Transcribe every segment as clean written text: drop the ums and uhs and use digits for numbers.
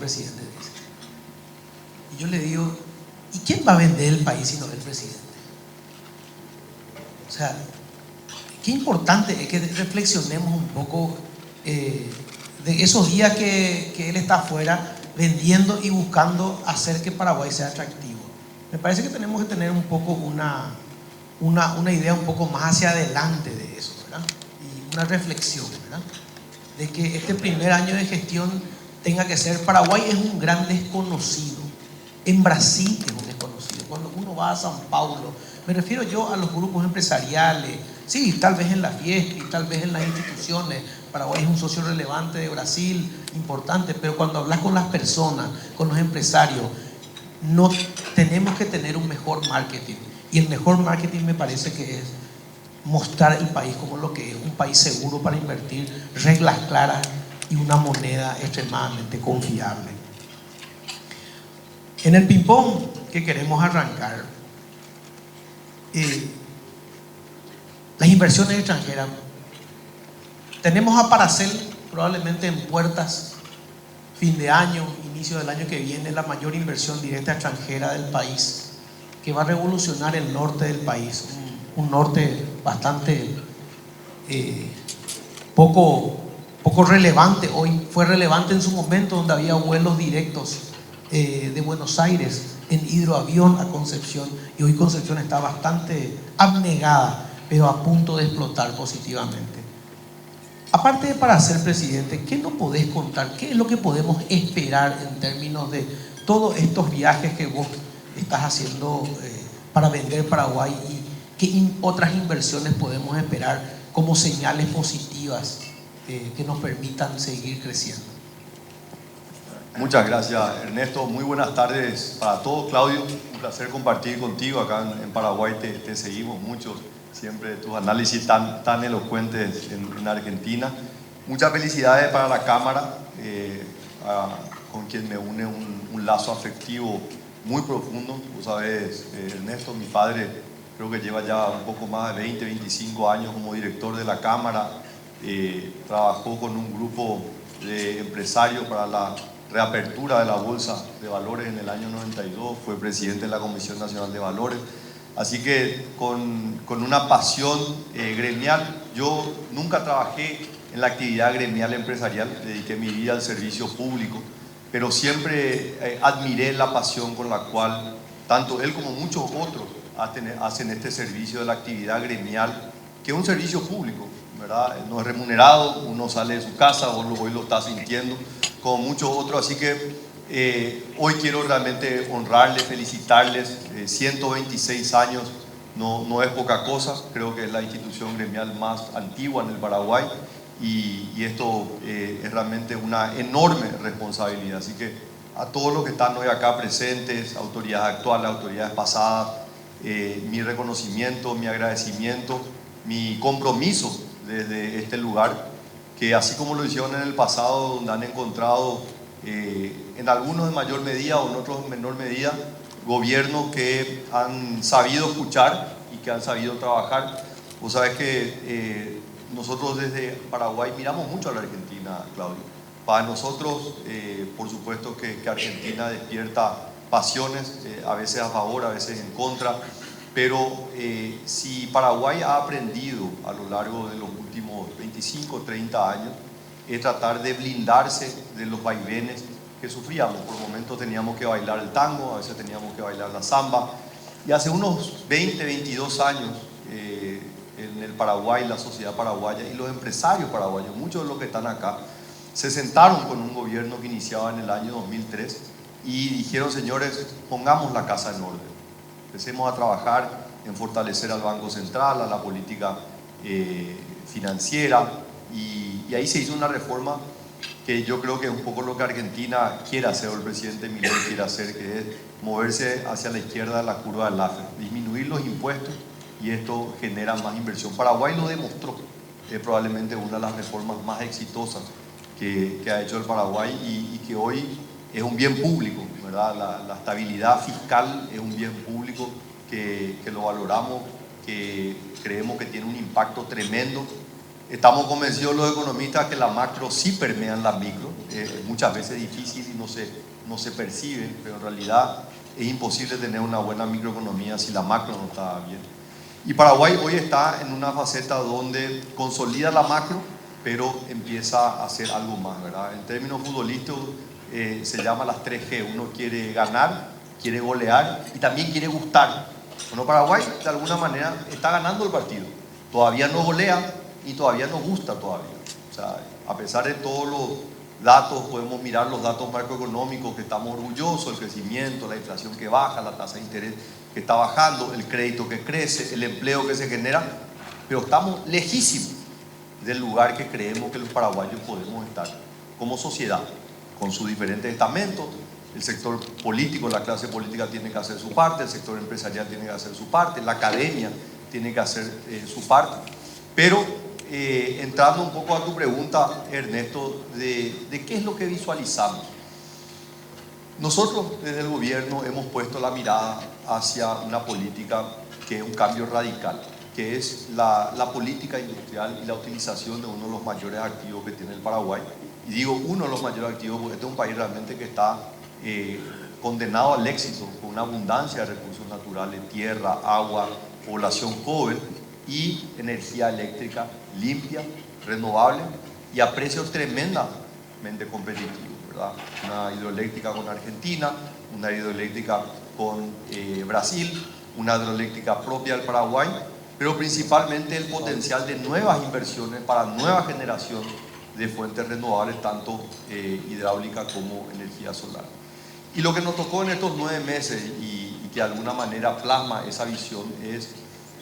presidente, dice. Y yo le digo, ¿y quién va a vender el país si no el presidente? O sea, qué importante es que reflexionemos un poco de esos días que él está afuera vendiendo y buscando hacer que Paraguay sea atractivo. Me parece que tenemos que tener un poco una idea un poco más hacia adelante de eso, ¿verdad? Y una reflexión, ¿verdad? De que este primer año de gestión tenga que ser, Paraguay es un gran desconocido, en Brasil es un desconocido, cuando uno va a San Paulo, me refiero yo a los grupos empresariales, sí, tal vez en la fiesta y tal vez en las instituciones, Paraguay es un socio relevante de Brasil, importante, pero cuando hablas con las personas, con los empresarios, no tenemos que tener un mejor marketing, y el mejor marketing me parece que es mostrar el país como lo que es, un país seguro para invertir, reglas claras y una moneda extremadamente confiable. En el ping-pong que queremos arrancar, las inversiones extranjeras, tenemos a Paracel probablemente en puertas, fin de año, inicio del año que viene, la mayor inversión directa extranjera del país, que va a revolucionar el norte del país, un norte bastante poco relevante hoy, fue relevante en su momento, donde había vuelos directos de Buenos Aires en hidroavión a Concepción, y hoy Concepción está bastante abnegada, pero a punto de explotar positivamente. Aparte de para ser presidente, ¿qué nos podés contar? ¿Qué es lo que podemos esperar en términos de todos estos viajes que vos estás haciendo para vender Paraguay, y qué otras inversiones podemos esperar como señales positivas que nos permitan seguir creciendo? Muchas gracias, Ernesto. Muy buenas tardes para todos. Claudio, un placer compartir contigo acá en Paraguay. Te seguimos mucho, siempre tus análisis tan elocuentes en Argentina. Muchas felicidades para la Cámara, con quien me une un lazo afectivo muy profundo. Vos sabés, Ernesto, mi padre creo que lleva ya un poco más de 25 años como director de la Cámara. Trabajó con un grupo de empresarios para la reapertura de la Bolsa de Valores en el año 92, fue presidente de la Comisión Nacional de Valores, así que con una pasión gremial. Yo nunca trabajé en la actividad gremial empresarial, dediqué mi vida al servicio público, pero siempre admiré la pasión con la cual tanto él como muchos otros hacen este servicio de la actividad gremial, que es un servicio público, ¿verdad? No es remunerado, uno sale de su casa, hoy lo está sintiendo, como muchos otros. Así que hoy quiero realmente honrarles, felicitarles. 126 años no es poca cosa, creo que es la institución gremial más antigua en el Paraguay, y esto es realmente una enorme responsabilidad. Así que a todos los que están hoy acá presentes, autoridades actuales, autoridades pasadas, mi reconocimiento, mi agradecimiento, mi compromiso desde este lugar, que así como lo hicieron en el pasado, donde han encontrado en algunos en mayor medida o en otros en menor medida gobiernos que han sabido escuchar y que han sabido trabajar. Vos sabés que nosotros desde Paraguay miramos mucho a la Argentina, Claudio. Para nosotros, por supuesto que Argentina despierta pasiones, a veces a favor, a veces en contra, pero si Paraguay ha aprendido a lo largo de los últimos 25, 30 años, es tratar de blindarse de los vaivenes que sufríamos. Por momentos teníamos que bailar el tango, a veces teníamos que bailar la samba, y hace unos 20, 22 años en el Paraguay, la sociedad paraguaya y los empresarios paraguayos, muchos de los que están acá, se sentaron con un gobierno que iniciaba en el año 2003 y dijeron: señores, pongamos la casa en orden. Empecemos a trabajar en fortalecer al Banco Central, a la política financiera, y ahí se hizo una reforma que yo creo que es un poco lo que Argentina quiere hacer, o el presidente Milei quiere hacer, que es moverse hacia la izquierda de la curva del Laffer, disminuir los impuestos, y esto genera más inversión. Paraguay lo demostró, es probablemente una de las reformas más exitosas que ha hecho el Paraguay, y que hoy es un bien público, ¿verdad? La estabilidad fiscal es un bien público que lo valoramos, que creemos que tiene un impacto tremendo Estamos convencidos los economistas que la macro sí permea en la micro, muchas veces es difícil y no se percibe, pero en realidad es imposible tener una buena microeconomía si la macro no está bien. Y Paraguay hoy está en una faceta donde consolida la macro, pero empieza a hacer algo más, ¿verdad? En términos futbolísticos se llama las 3G. Uno quiere ganar, quiere golear y también quiere gustar. Bueno, Paraguay de alguna manera está ganando el partido. Todavía no golea y todavía no gusta todavía. O sea, a pesar de todos los datos, podemos mirar los datos macroeconómicos que estamos orgullosos, el crecimiento, la inflación que baja, la tasa de interés que está bajando, el crédito que crece, el empleo que se genera, pero estamos lejísimos del lugar que creemos que los paraguayos podemos estar como sociedad, con sus diferentes estamentos. El sector político, la clase política tiene que hacer su parte, el sector empresarial tiene que hacer su parte, la academia tiene que hacer su parte. Pero entrando un poco a tu pregunta, Ernesto, de qué es lo que visualizamos. Nosotros desde el gobierno hemos puesto la mirada hacia una política que es un cambio radical, que es la política industrial y la utilización de uno de los mayores activos que tiene el Paraguay. Y digo uno de los mayores activos porque este es un país realmente que está condenado al éxito, con una abundancia de recursos naturales, tierra, agua, población joven y energía eléctrica limpia, renovable y a precios tremendamente competitivos, ¿verdad? Una hidroeléctrica con Argentina, una hidroeléctrica con Brasil, una hidroeléctrica propia del Paraguay, pero principalmente el potencial de nuevas inversiones para nueva generación de fuentes renovables, tanto hidráulica como energía solar. Y lo que nos tocó en estos 9 meses y que de alguna manera plasma esa visión es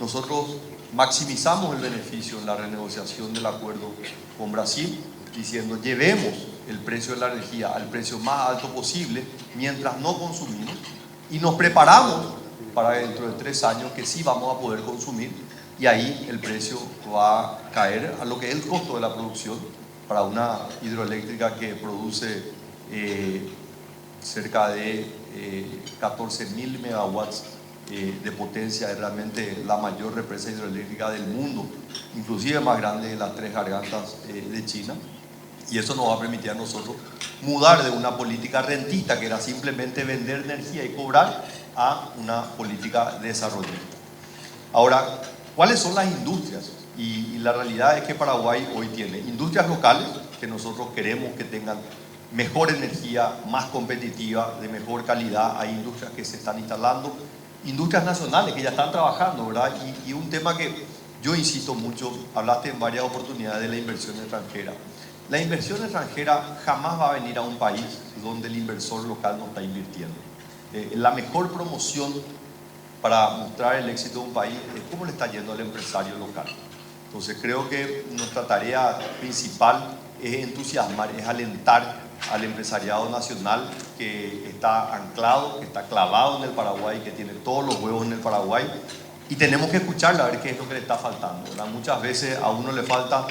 nosotros maximizamos el beneficio en la renegociación del acuerdo con Brasil, diciendo llevemos el precio de la energía al precio más alto posible mientras no consumimos y nos preparamos para dentro de 3 años que sí vamos a poder consumir y ahí el precio va a caer a lo que es el costo de la producción para una hidroeléctrica que produce cerca de 14.000 megawatts de potencia. Es realmente la mayor represa hidroeléctrica del mundo, inclusive más grande de las 3 gargantas de China, y eso nos va a permitir a nosotros mudar de una política rentista que era simplemente vender energía y cobrar a una política desarrollista. Ahora, ¿cuáles son las industrias? Y la realidad es que Paraguay hoy tiene industrias locales que nosotros queremos que tengan mejor energía, más competitiva, de mejor calidad. Hay industrias que se están instalando, industrias nacionales que ya están trabajando, ¿verdad? Y un tema que yo insisto mucho, hablaste en varias oportunidades de la inversión extranjera. La inversión extranjera jamás va a venir a un país donde el inversor local no está invirtiendo. La mejor promoción para mostrar el éxito de un país es cómo le está yendo al empresario local. Entonces creo que nuestra tarea principal es entusiasmar, es alentar al empresariado nacional que está anclado, que está clavado en el Paraguay, que tiene todos los huevos en el Paraguay, y tenemos que escucharle a ver qué es lo que le está faltando, ¿verdad? Muchas veces a uno le falta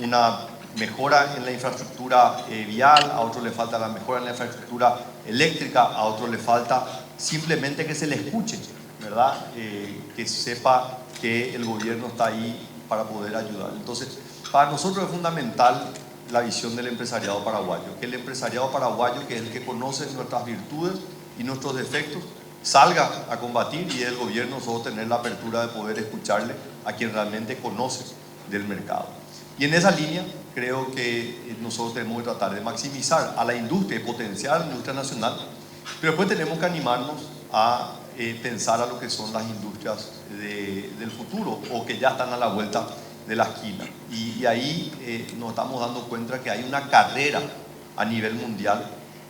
una mejora en la infraestructura vial, a otro le falta la mejora en la infraestructura eléctrica, a otro le falta simplemente que se le escuche, ¿verdad? Que sepa que el gobierno está ahí para poder ayudar. Entonces, para nosotros es fundamental la visión del empresariado paraguayo, que el empresariado paraguayo, que es el que conoce nuestras virtudes y nuestros defectos, salga a combatir, y el gobierno nosotros tener la apertura de poder escucharle a quien realmente conoce del mercado. Y en esa línea creo que nosotros tenemos que tratar de maximizar a la industria y potenciar la industria nacional, pero después tenemos que animarnos a pensar a lo que son las industrias del futuro o que ya están a la vuelta de la esquina. Y ahí nos estamos dando cuenta que hay una carrera a nivel mundial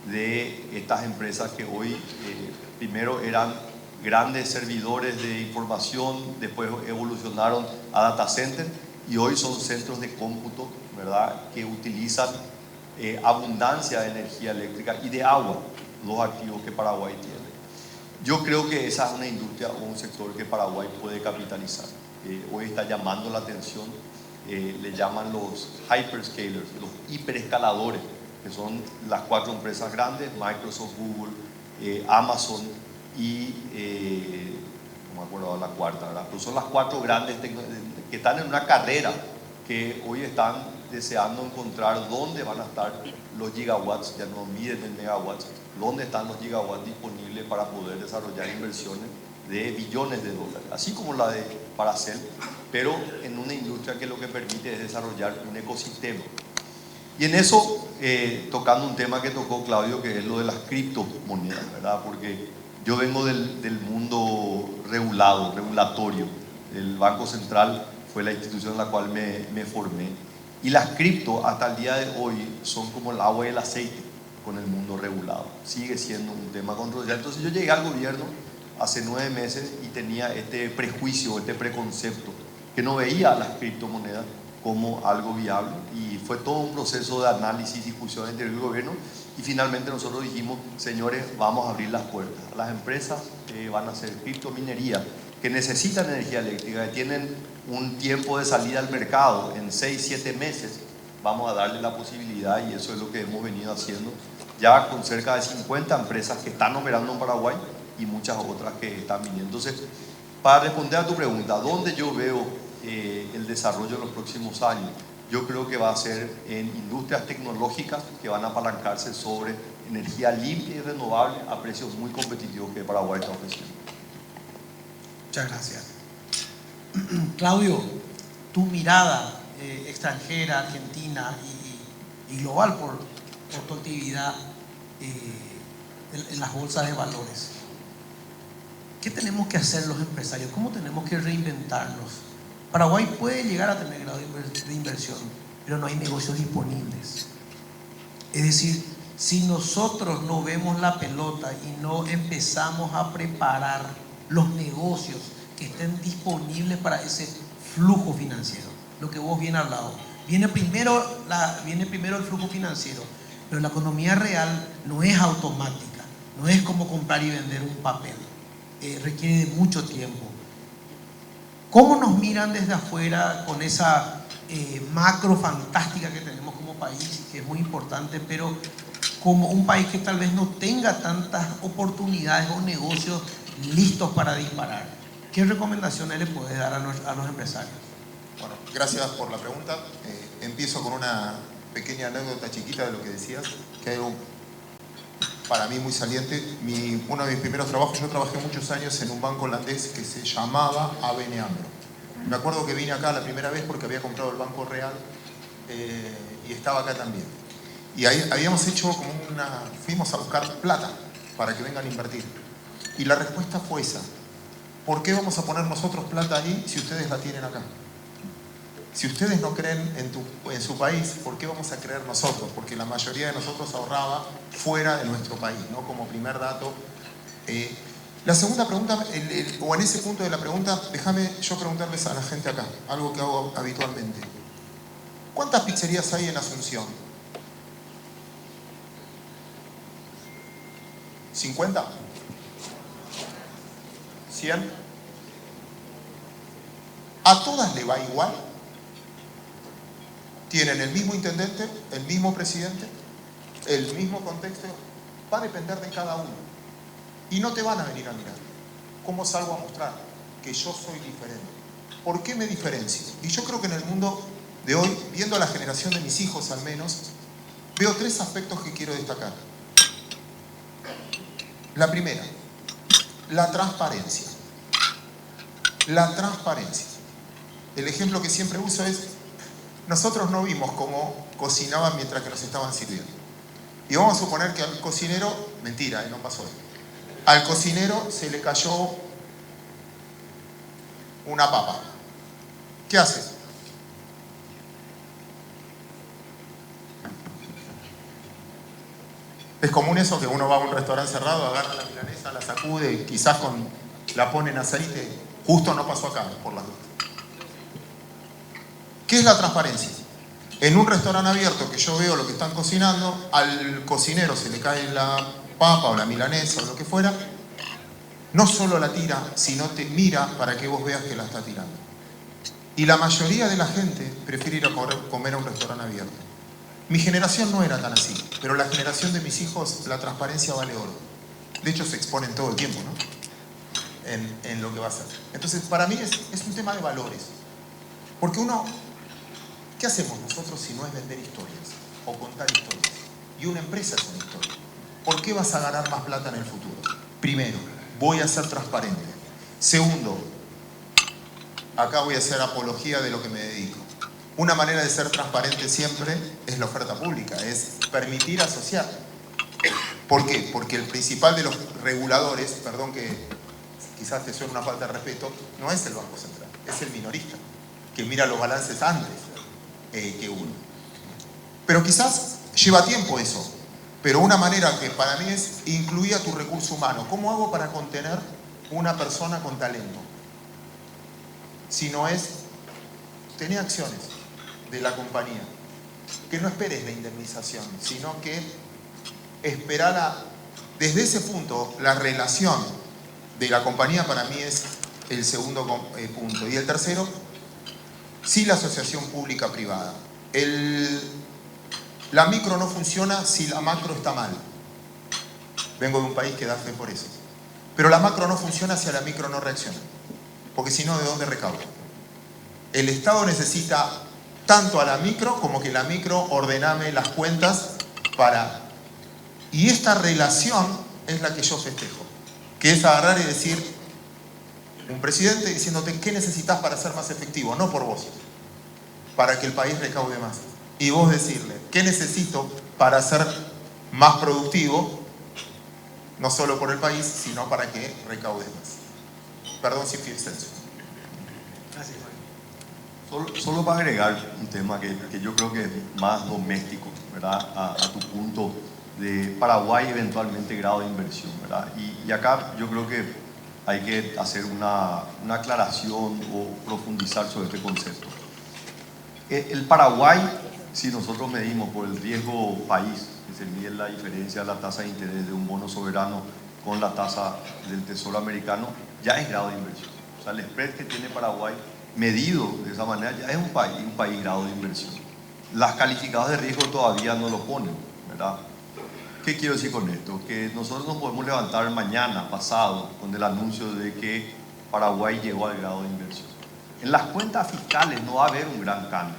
de estas empresas que hoy primero eran grandes servidores de información, después evolucionaron a data center y hoy son centros de cómputo, ¿verdad?, que utilizan abundancia de energía eléctrica y de agua, los activos que Paraguay tiene. Yo creo que esa es una industria o un sector que Paraguay puede capitalizar. Hoy está llamando la atención, le llaman los hyperscalers, los hiperescaladores, que son las 4 empresas grandes, Microsoft, Google, Amazon y no me acuerdo la cuarta, ¿verdad? Pero son las 4 grandes que están en una carrera que hoy están deseando encontrar dónde van a estar los gigawatts, ya no miden en megawatts, dónde están los gigawatts disponibles para poder desarrollar inversiones de billones de dólares, así como la de Paracel, pero en una industria que lo que permite es desarrollar un ecosistema. Y en eso, tocando un tema que tocó Claudio, que es lo de las criptomonedas, ¿verdad? Porque yo vengo del mundo regulatorio. El Banco Central fue la institución en la cual me formé. Y las cripto, hasta el día de hoy, son como el agua y el aceite con el mundo regulado. Sigue siendo un tema controversial. Entonces yo llegué al gobierno hace 9 meses y tenía este prejuicio, este preconcepto, que no veía las criptomonedas como algo viable, y fue todo un proceso de análisis, discusión entre el gobierno, y finalmente nosotros dijimos, señores, vamos a abrir las puertas. Las empresas van a hacer criptominería, que necesitan energía eléctrica, que tienen un tiempo de salida al mercado en 6-7 meses, vamos a darle la posibilidad, y eso es lo que hemos venido haciendo ya con cerca de 50 empresas que están operando en Paraguay y muchas otras que están viniendo. Entonces, para responder a tu pregunta, ¿dónde yo veo el desarrollo en los próximos años? Yo creo que va a ser en industrias tecnológicas que van a apalancarse sobre energía limpia y renovable a precios muy competitivos que Paraguay está ofreciendo. Muchas gracias. Claudio, tu mirada extranjera, argentina y global por tu actividad en las bolsas de valores. ¿Qué tenemos que hacer los empresarios? ¿Cómo tenemos que reinventarnos? Paraguay puede llegar a tener grado de inversión, pero no hay negocios disponibles. Es decir, si nosotros no vemos la pelota y no empezamos a preparar los negocios que estén disponibles para ese flujo financiero, lo que vos bien hablado, viene primero el flujo financiero, pero la economía real no es automática, no es como comprar y vender un papel, requiere de mucho tiempo. ¿Cómo nos miran desde afuera con esa macro fantástica que tenemos como país, que es muy importante, pero como un país que tal vez no tenga tantas oportunidades o negocios listos para disparar? ¿Qué recomendaciones le puedes dar a los empresarios? Bueno, gracias por la pregunta. Empiezo con una pequeña anécdota chiquita de lo que decías, que hay algo para mí muy saliente. Uno de mis primeros trabajos, yo trabajé muchos años en un banco holandés que se llamaba ABN AMRO. Me acuerdo que vine acá la primera vez porque había comprado el Banco Real y estaba acá también. Y ahí habíamos hecho como fuimos a buscar plata para que vengan a invertir. Y la respuesta fue esa. ¿Por qué vamos a poner nosotros plata ahí si ustedes la tienen acá? Si ustedes no creen en su país, ¿por qué vamos a creer nosotros? Porque la mayoría de nosotros ahorraba fuera de nuestro país, ¿no? Como primer dato. La segunda pregunta, o en ese punto de la pregunta, déjame yo preguntarles a la gente acá, algo que hago habitualmente. ¿Cuántas pizzerías hay en Asunción? ¿50? ¿100? ¿A todas le va igual? Tienen el mismo intendente, el mismo presidente, el mismo contexto. Va a depender de cada uno. Y no te van a venir a mirar. ¿Cómo salgo a mostrar que yo soy diferente? ¿Por qué me diferencio? Y yo creo que en el mundo de hoy, viendo a la generación de mis hijos al menos, veo 3 aspectos que quiero destacar. La primera, la transparencia. La transparencia. El ejemplo que siempre uso es, nosotros no vimos cómo cocinaban mientras que nos estaban sirviendo. Y vamos a suponer que al cocinero, mentira, no pasó esto. Al cocinero se le cayó una papa. ¿Qué hace? Es común eso, que uno va a un restaurante cerrado, agarra la milanesa, la sacude, quizás la pone en aceite. Justo no pasó acá, por las dudas. ¿Qué es la transparencia? En un restaurante abierto que yo veo lo que están cocinando, al cocinero se le cae la papa o la milanesa o lo que fuera, no solo la tira, sino te mira para que vos veas que la está tirando. Y la mayoría de la gente prefiere ir a comer a un restaurante abierto. Mi generación no era tan así, pero la generación de mis hijos, la transparencia vale oro. De hecho, se exponen todo el tiempo, ¿no? En lo que va a hacer. Entonces, para mí es un tema de valores. Porque uno ¿Qué hacemos nosotros si no es vender historias o contar historias? Y una empresa es una historia. ¿Por qué vas a ganar más plata en el futuro? Primero, voy a ser transparente. Segundo, acá voy a hacer apología de lo que me dedico. Una manera de ser transparente siempre es la oferta pública, es permitir asociar. ¿Por qué? Porque el principal de los reguladores, perdón que quizás te suene una falta de respeto, no es el Banco Central, es el minorista, que mira los balances antes que uno. Pero quizás lleva tiempo eso. Pero una manera que para mí es incluir a tu recurso humano. ¿Cómo hago para contener una persona con talento? Si no es tener acciones de la compañía. Que no esperes la indemnización, sino que esperar desde ese punto, la relación de la compañía para mí es el segundo punto. Y el tercero, sí, la asociación pública-privada. La micro no funciona si la macro está mal. Vengo de un país que da fe por eso. Pero la macro no funciona si la micro no reacciona. Porque si no, ¿de dónde recauda? El Estado necesita tanto a la micro como que la micro ordename las cuentas para... Y esta relación es la que yo festejo. Que es agarrar y decir, un presidente diciéndote qué necesitas para ser más efectivo, no por vos, para que el país recaude más. Y vos decirle, ¿qué necesito para ser más productivo? No solo por el país, sino para que recaude más. Perdón si fui extenso. Gracias, Solo para agregar un tema que yo creo que es más doméstico, ¿verdad? A tu punto de Paraguay, eventualmente grado de inversión, ¿verdad? Y acá yo creo que hay que hacer una aclaración o profundizar sobre este concepto. El Paraguay, si nosotros medimos por el riesgo país, que se mide la diferencia de la tasa de interés de un bono soberano con la tasa del Tesoro americano, ya es grado de inversión. O sea, el spread que tiene Paraguay medido de esa manera ya es un país grado de inversión. Las calificadoras de riesgo todavía no lo ponen, ¿verdad? ¿Qué quiero decir con esto? Que nosotros nos podemos levantar mañana, pasado, con el anuncio de que Paraguay llegó al grado de inversión. En las cuentas fiscales no va a haber un gran cambio,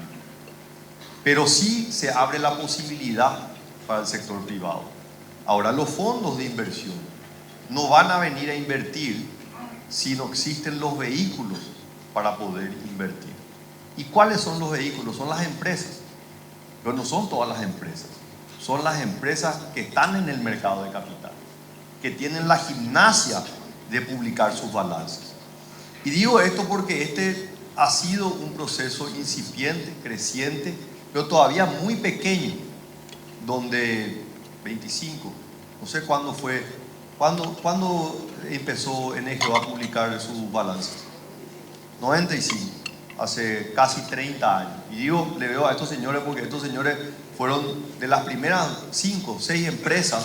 pero sí se abre la posibilidad para el sector privado. Ahora, los fondos de inversión no van a venir a invertir si no existen los vehículos para poder invertir. ¿Y cuáles son los vehículos? Son las empresas, pero no son todas las empresas. Son las empresas que están en el mercado de capital, que tienen la gimnasia de publicar sus balances. Y digo esto porque este ha sido un proceso incipiente, creciente, pero todavía muy pequeño, donde 25, no sé cuándo fue, cuándo empezó NGO a publicar sus balances. 95, hace casi 30 años. Y digo, le veo a estos señores porque estos señores fueron de las primeras 5 o 6 empresas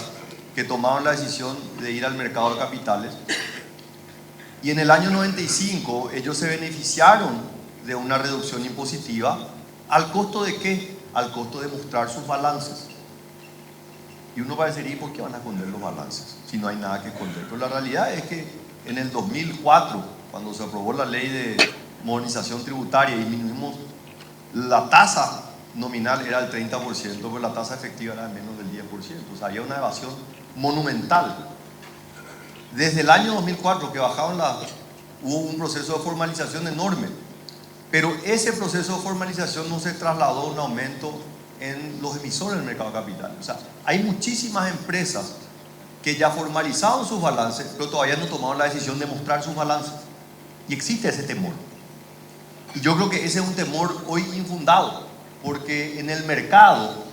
que tomaron la decisión de ir al mercado de capitales. Y en el año 95 ellos se beneficiaron de una reducción impositiva. ¿Al costo de qué? Al costo de mostrar sus balances. Y uno va a decir, ¿y por qué van a esconder los balances? Si no hay nada que esconder. Pero la realidad es que en el 2004, cuando se aprobó la ley de modernización tributaria y disminuimos la tasa nominal era del 30%, pero la tasa efectiva era de menos del 10%. O sea, había una evasión monumental. Desde el año 2004 que bajaron hubo un proceso de formalización enorme, pero ese proceso de formalización no se trasladó a un aumento en los emisores del mercado de capital. O sea, hay muchísimas empresas que ya formalizaron sus balances, pero todavía no tomaron la decisión de mostrar sus balances. Y existe ese temor. Y yo creo que ese es un temor hoy infundado, porque en el mercado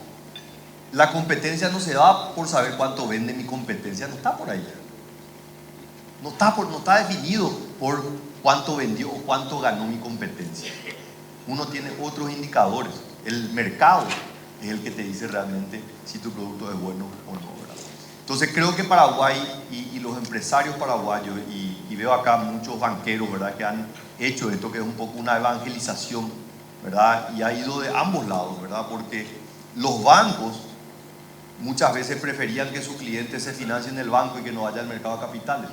la competencia no se da por saber cuánto vende mi competencia, no está por ahí. No está definido por cuánto vendió o cuánto ganó mi competencia. Uno tiene otros indicadores. El mercado es el que te dice realmente si tu producto es bueno o no, ¿verdad? Entonces creo que Paraguay y los empresarios paraguayos, y veo acá muchos banqueros, ¿verdad?, que han hecho esto, que es un poco una evangelización, ¿verdad? Y ha ido de ambos lados, ¿verdad? Porque los bancos muchas veces preferían que sus clientes se financien en el banco y que no vaya al mercado de capitales,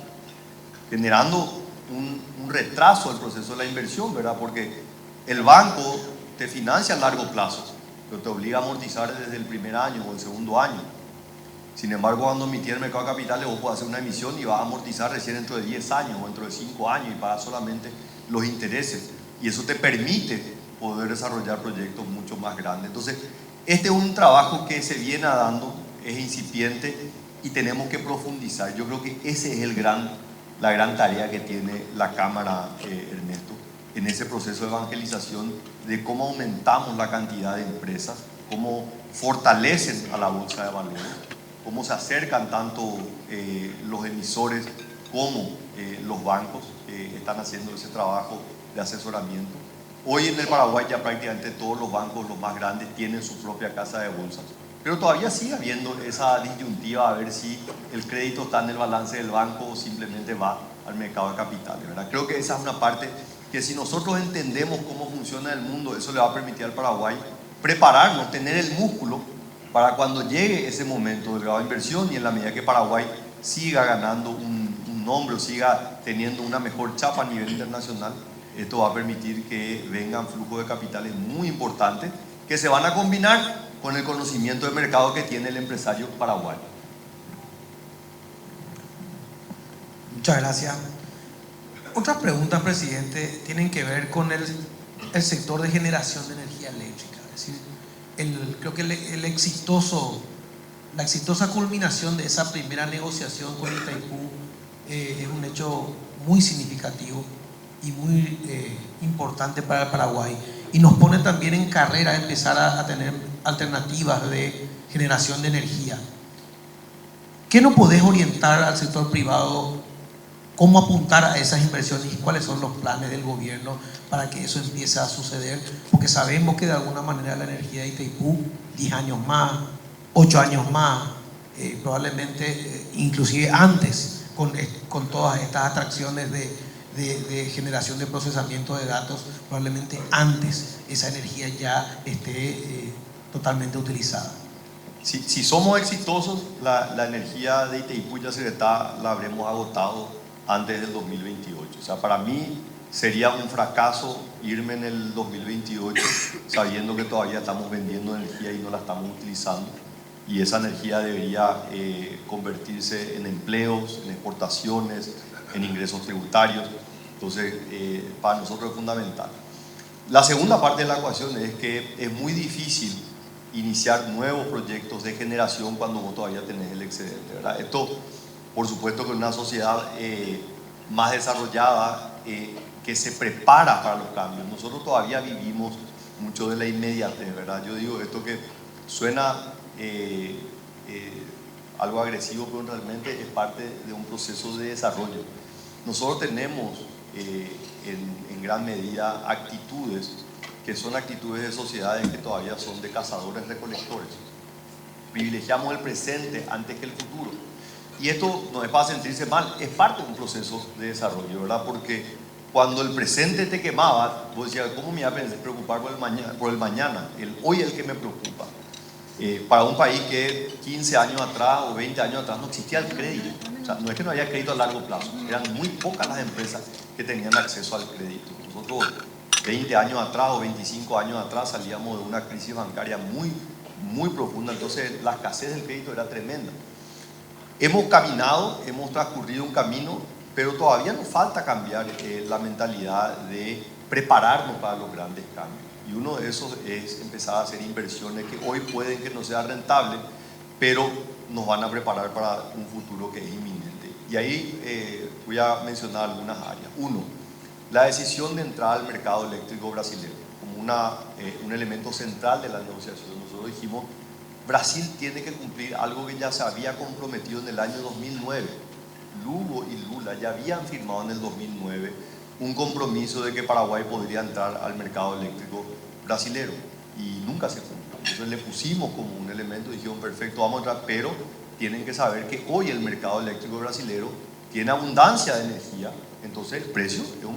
generando un retraso del proceso de la inversión, ¿verdad? Porque el banco te financia a largo plazo, pero te obliga a amortizar desde el primer año o el segundo año. Sin embargo, cuando emitís el mercado de capitales, vos podés hacer una emisión y vas a amortizar recién dentro de 10 años o dentro de 5 años y pagas solamente los intereses. Y eso te permite poder desarrollar proyectos mucho más grandes. Entonces, este es un trabajo que se viene dando, es incipiente y tenemos que profundizar. Yo creo que ese es la gran tarea que tiene la Cámara, Ernesto, en ese proceso de evangelización de cómo aumentamos la cantidad de empresas, cómo fortalecen a la bolsa de valores, cómo se acercan tanto los emisores como los bancos están haciendo ese trabajo de asesoramiento. Hoy en el Paraguay ya prácticamente todos los bancos, los más grandes, tienen su propia casa de bolsas, pero todavía sigue habiendo esa disyuntiva a ver si el crédito está en el balance del banco o simplemente va al mercado de capitales, ¿verdad? Creo que esa es una parte que si nosotros entendemos cómo funciona el mundo, eso le va a permitir al Paraguay prepararnos, tener el músculo para cuando llegue ese momento del grado de inversión y en la medida que Paraguay siga ganando un nombre o siga teniendo una mejor chapa a nivel internacional, esto va a permitir que vengan flujos de capitales muy importantes que se van a combinar con el conocimiento de mercado que tiene el empresario paraguayo. Muchas gracias. Otras preguntas, presidente, tienen que ver con el sector de generación de energía eléctrica. Es decir, creo que la exitosa culminación de esa primera negociación con Itaipú es un hecho muy significativo y muy importante para el Paraguay, y nos pone también en carrera a empezar a tener alternativas de generación de energía. ¿Qué nos podés orientar al sector privado? ¿Cómo apuntar a esas inversiones y cuáles son los planes del gobierno para que eso empiece a suceder? Porque sabemos que de alguna manera la energía de Itaipú, 10 años más, 8 años más, probablemente inclusive antes, con todas estas atracciones de generación de procesamiento de datos, probablemente antes esa energía ya esté totalmente utilizada. Si somos exitosos, la energía de Itaipú y Yacyretá la habremos agotado antes del 2028. O sea, para mí sería un fracaso irme en el 2028 sabiendo que todavía estamos vendiendo energía y no la estamos utilizando. Y esa energía debería convertirse en empleos, en exportaciones, en ingresos tributarios. Entonces, para nosotros es fundamental. La segunda parte de la ecuación es que es muy difícil iniciar nuevos proyectos de generación cuando vos todavía tenés el excedente, ¿verdad? Esto, por supuesto, que en una sociedad más desarrollada que se prepara para los cambios. Nosotros todavía vivimos mucho de la inmediatez, ¿verdad? Yo digo esto que suena algo agresivo, pero realmente es parte de un proceso de desarrollo. Nosotros tenemos en gran medida actitudes que son actitudes de sociedades que todavía son de cazadores-recolectores. Privilegiamos el presente antes que el futuro. Y esto no es para sentirse mal, es parte de un proceso de desarrollo, ¿verdad? Porque cuando el presente te quemaba, vos decías, ¿cómo me voy a preocupar por el mañana? El hoy es el que me preocupa. Para un país que 15 años atrás o 20 años atrás no existía el crédito. O sea, no es que no haya crédito a largo plazo, eran muy pocas las empresas que tenían acceso al crédito. Nosotros 20 años atrás o 25 años atrás salíamos de una crisis bancaria muy profunda, entonces la escasez del crédito era tremenda. Hemos caminado, hemos transcurrido un camino, pero todavía nos falta cambiar la mentalidad de prepararnos para los grandes cambios. Y uno de esos es empezar a hacer inversiones que hoy pueden que no sean rentables, pero nos van a preparar para un futuro que es inminente. Y ahí voy a mencionar algunas áreas. Uno, la decisión de entrar al mercado eléctrico brasileño como un elemento central de la negociación. Nosotros dijimos, Brasil tiene que cumplir algo que ya se había comprometido en el año 2009. Lugo y Lula ya habían firmado en el 2009 un compromiso de que Paraguay podría entrar al mercado eléctrico brasilero y nunca se cumplió. Entonces le pusimos como un elemento, dijimos, perfecto, vamos a entrar, pero tienen que saber que hoy el mercado eléctrico brasilero tiene abundancia de energía, entonces el precio es un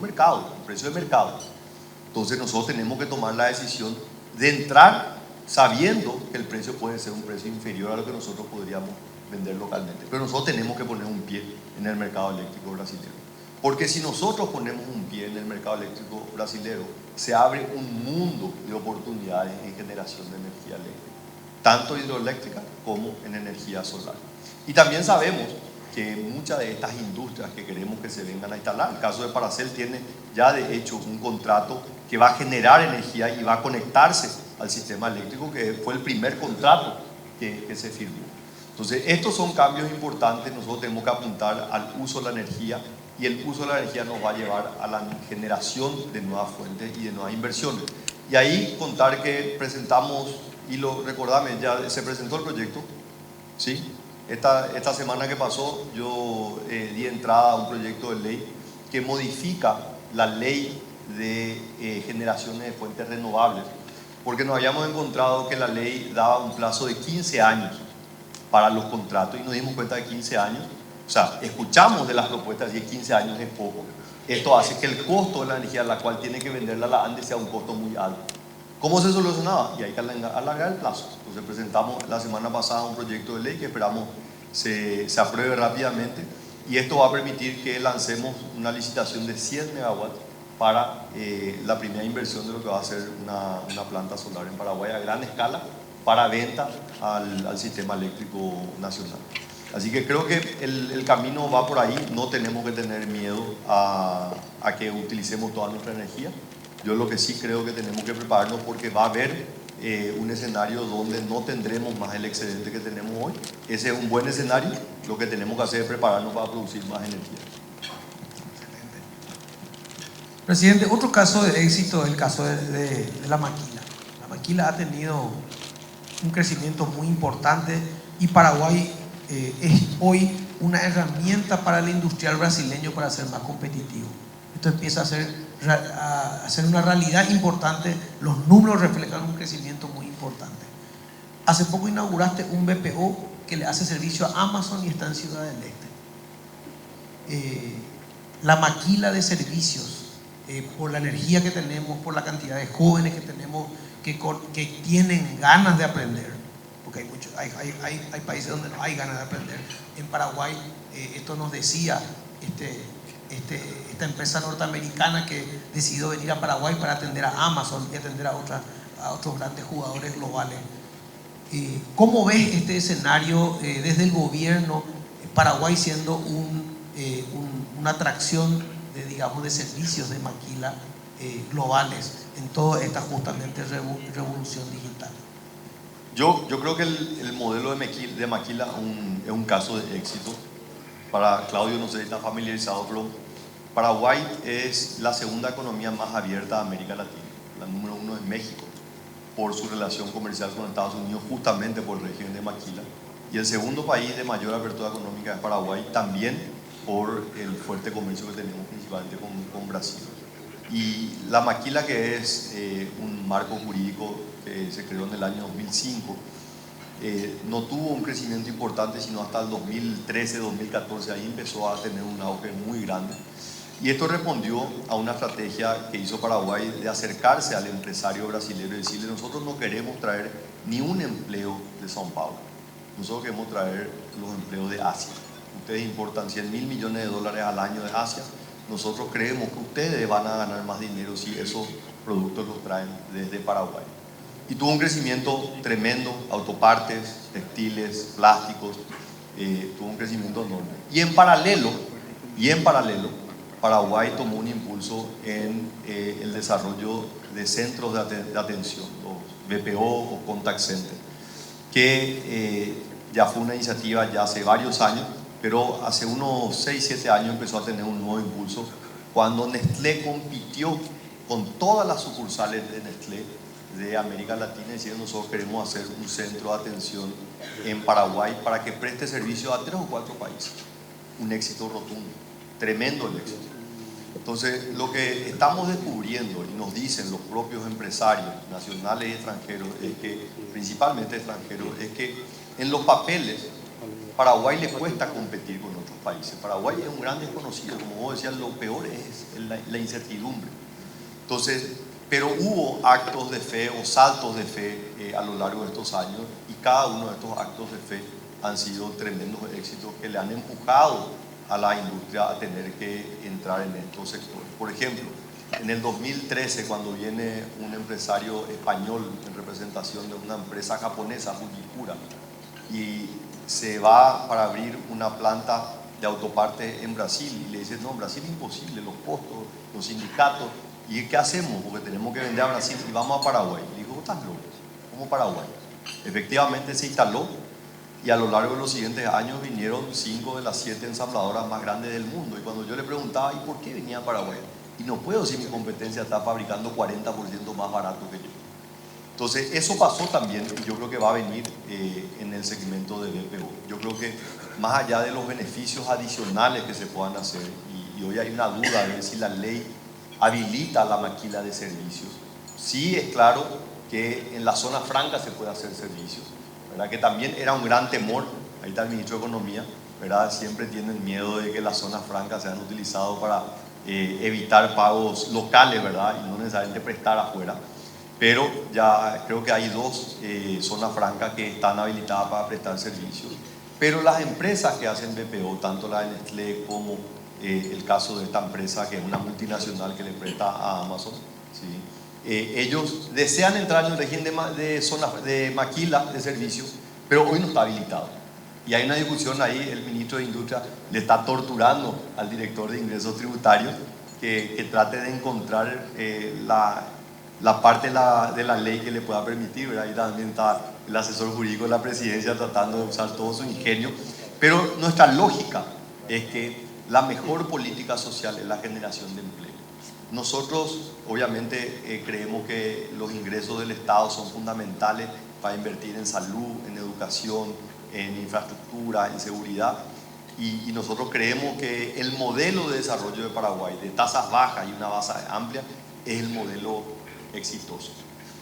precio de mercado. Entonces nosotros tenemos que tomar la decisión de entrar sabiendo que el precio puede ser un precio inferior a lo que nosotros podríamos vender localmente. Pero nosotros tenemos que poner un pie en el mercado eléctrico brasileño. Porque si nosotros ponemos un pie en el mercado eléctrico brasilero, se abre un mundo de oportunidades en generación de energía eléctrica, tanto hidroeléctrica como en energía solar. Y también sabemos que muchas de estas industrias que queremos que se vengan a instalar, el caso de Paracel tiene ya de hecho un contrato que va a generar energía y va a conectarse al sistema eléctrico, que fue el primer contrato que se firmó. Entonces, estos son cambios importantes. Nosotros tenemos que apuntar al uso de la energía, y el uso de la energía nos va a llevar a la generación de nuevas fuentes y de nuevas inversiones. Y ahí contar que presentamos, y recordame, ya se presentó el proyecto, ¿sí? Esta semana que pasó yo di entrada a un proyecto de ley que modifica la ley de generaciones de fuentes renovables, porque nos habíamos encontrado que la ley daba un plazo de 15 años para los contratos y nos dimos cuenta de 15 años. O sea, escuchamos de las propuestas y 15 años es poco. Esto hace que el costo de la energía, la cual tiene que venderla la ANDE, sea un costo muy alto. ¿Cómo se solucionaba? Y hay que alargar el plazo. Entonces presentamos la semana pasada un proyecto de ley que esperamos se apruebe rápidamente, y esto va a permitir que lancemos una licitación de 100 megawatts para la primera inversión de lo que va a ser una planta solar en Paraguay a gran escala para venta al sistema eléctrico nacional. Así que creo que el camino va por ahí. No tenemos que tener miedo a que utilicemos toda nuestra energía. Yo lo que sí creo que tenemos que prepararnos, porque va a haber un escenario donde no tendremos más el excedente que tenemos hoy. Ese es un buen escenario. Lo que tenemos que hacer es prepararnos para producir más energía. Presidente, otro caso de éxito es el caso de la maquila. La maquila ha tenido un crecimiento muy importante, y Paraguay es hoy una herramienta para el industrial brasileño para ser más competitivo. Esto empieza a ser una realidad importante. Los números reflejan un crecimiento muy importante. Hace poco inauguraste un BPO que le hace servicio a Amazon y está en Ciudad del Este. La maquila de servicios, por la energía que tenemos, por la cantidad de jóvenes que tenemos que tienen ganas de aprender, porque hay países donde no hay ganas de aprender. En Paraguay, esto nos decía esta empresa norteamericana que decidió venir a Paraguay para atender a Amazon y atender a otros grandes jugadores globales. ¿Cómo ves este escenario desde el gobierno, Paraguay siendo una atracción de servicios de maquila globales en toda esta justamente revolución digital? Yo creo que el modelo de maquila es un caso de éxito. Para Claudio, no sé si está familiarizado, pero Paraguay es la segunda economía más abierta de América Latina. La número uno es México, por su relación comercial con Estados Unidos, justamente por el régimen de maquila. Y el segundo país de mayor apertura económica es Paraguay, también por el fuerte comercio que tenemos principalmente con Brasil. Y la maquila, que es un marco jurídico que se creó en el año 2005, no tuvo un crecimiento importante sino hasta el 2013, 2014. Ahí empezó a tener un auge muy grande. Y esto respondió a una estrategia que hizo Paraguay de acercarse al empresario brasileño y decirle: nosotros no queremos traer ni un empleo de São Paulo, nosotros queremos traer los empleos de Asia. Ustedes importan 100.000 millones de dólares al año de Asia, nosotros creemos que ustedes van a ganar más dinero si esos productos los traen desde Paraguay. Y tuvo un crecimiento tremendo: autopartes, textiles, plásticos, tuvo un crecimiento enorme. Y en paralelo, Paraguay tomó un impulso en el desarrollo de centros de atención, los BPO o Contact Center, que ya fue una iniciativa ya hace varios años, pero hace unos 6, 7 años empezó a tener un nuevo impulso cuando Nestlé compitió con todas las sucursales de Nestlé de América Latina, diciendo: nosotros queremos hacer un centro de atención en Paraguay para que preste servicio a 3 o 4 países. Un éxito rotundo, tremendo el éxito. Entonces, lo que estamos descubriendo, y nos dicen los propios empresarios nacionales y extranjeros, es que, principalmente extranjeros, es que en los papeles Paraguay le cuesta competir con otros países. Paraguay es un gran desconocido, como vos decías, lo peor es la incertidumbre. Entonces, pero hubo actos de fe o saltos de fe a lo largo de estos años, y cada uno de estos actos de fe han sido tremendos éxitos que le han empujado a la industria a tener que entrar en estos sectores. Por ejemplo, en el 2013, cuando viene un empresario español en representación de una empresa japonesa, Fujikura, y se va para abrir una planta de autoparte en Brasil, y le dice, no, en Brasil es imposible, los costos, los sindicatos, ¿y qué hacemos? Porque tenemos que vender a Brasil y vamos a Paraguay. Le dijo, ¿estás loco? ¿Cómo Paraguay? Efectivamente se instaló, y a lo largo de los siguientes años vinieron 5 de las 7 ensambladoras más grandes del mundo. Y cuando yo le preguntaba, ¿y por qué venía a Paraguay? Y no puedo si mi competencia está fabricando 40% más barato que yo. Entonces, eso pasó también, y yo creo que va a venir en el segmento de BPO. Yo creo que más allá de los beneficios adicionales que se puedan hacer, y hoy hay una duda de si la ley habilita la maquila de servicios, sí es claro que en la zona franca se puede hacer servicios, ¿verdad? Que también era un gran temor, ahí está el ministro de Economía, ¿verdad? Siempre tienen miedo de que las zonas francas sean utilizadas para evitar pagos locales, ¿verdad? Y no necesariamente prestar afuera. Pero ya creo que hay 2 zonas francas que están habilitadas para prestar servicios. Pero las empresas que hacen BPO, tanto la de Nestlé como el caso de esta empresa que es una multinacional que le presta a Amazon, ¿sí? Ellos desean entrar en el régimen de maquila de servicios, pero hoy no está habilitado. Y hay una discusión ahí, el ministro de Industria le está torturando al director de ingresos tributarios que trate de encontrar la parte de la ley que le pueda permitir, ¿verdad? Ahí también está el asesor jurídico de la presidencia tratando de usar todo su ingenio. Pero nuestra lógica es que la mejor política social es la generación de empleo. Nosotros obviamente creemos que los ingresos del Estado son fundamentales para invertir en salud, en educación, en infraestructura, en seguridad, y nosotros creemos que el modelo de desarrollo de Paraguay, de tasas bajas y una base amplia, es el modelo exitoso.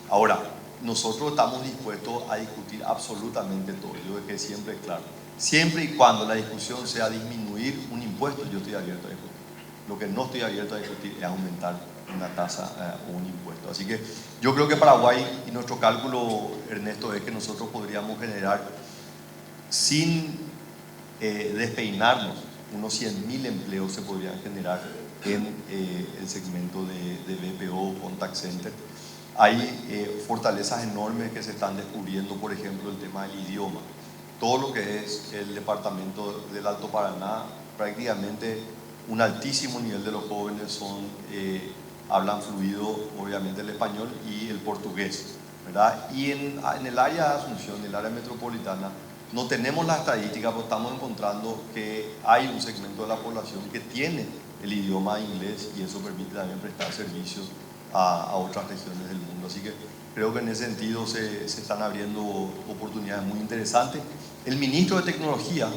Ahora, nosotros estamos dispuestos a discutir absolutamente todo, yo dejé siempre claro, siempre y cuando la discusión sea disminuir un impuesto, yo estoy abierto a discutir. Lo que no estoy abierto a discutir es aumentar una tasa o un impuesto. Así que yo creo que Paraguay, y nuestro cálculo, Ernesto, es que nosotros podríamos generar, sin despeinarnos, unos 100.000 empleos se podrían generar en el segmento de BPO, Contact Center. Hay fortalezas enormes que se están descubriendo, por ejemplo, el tema del idioma. Todo lo que es el departamento del Alto Paraná, prácticamente un altísimo nivel de los jóvenes hablan fluido, obviamente, el español y el portugués, ¿verdad? Y en el área de Asunción, en el área metropolitana, no tenemos la estadística, pero estamos encontrando que hay un segmento de la población que tiene el idioma inglés, y eso permite también prestar servicios a otras regiones del mundo. Así que creo que en ese sentido se están abriendo oportunidades muy interesantes. El ministro de Tecnología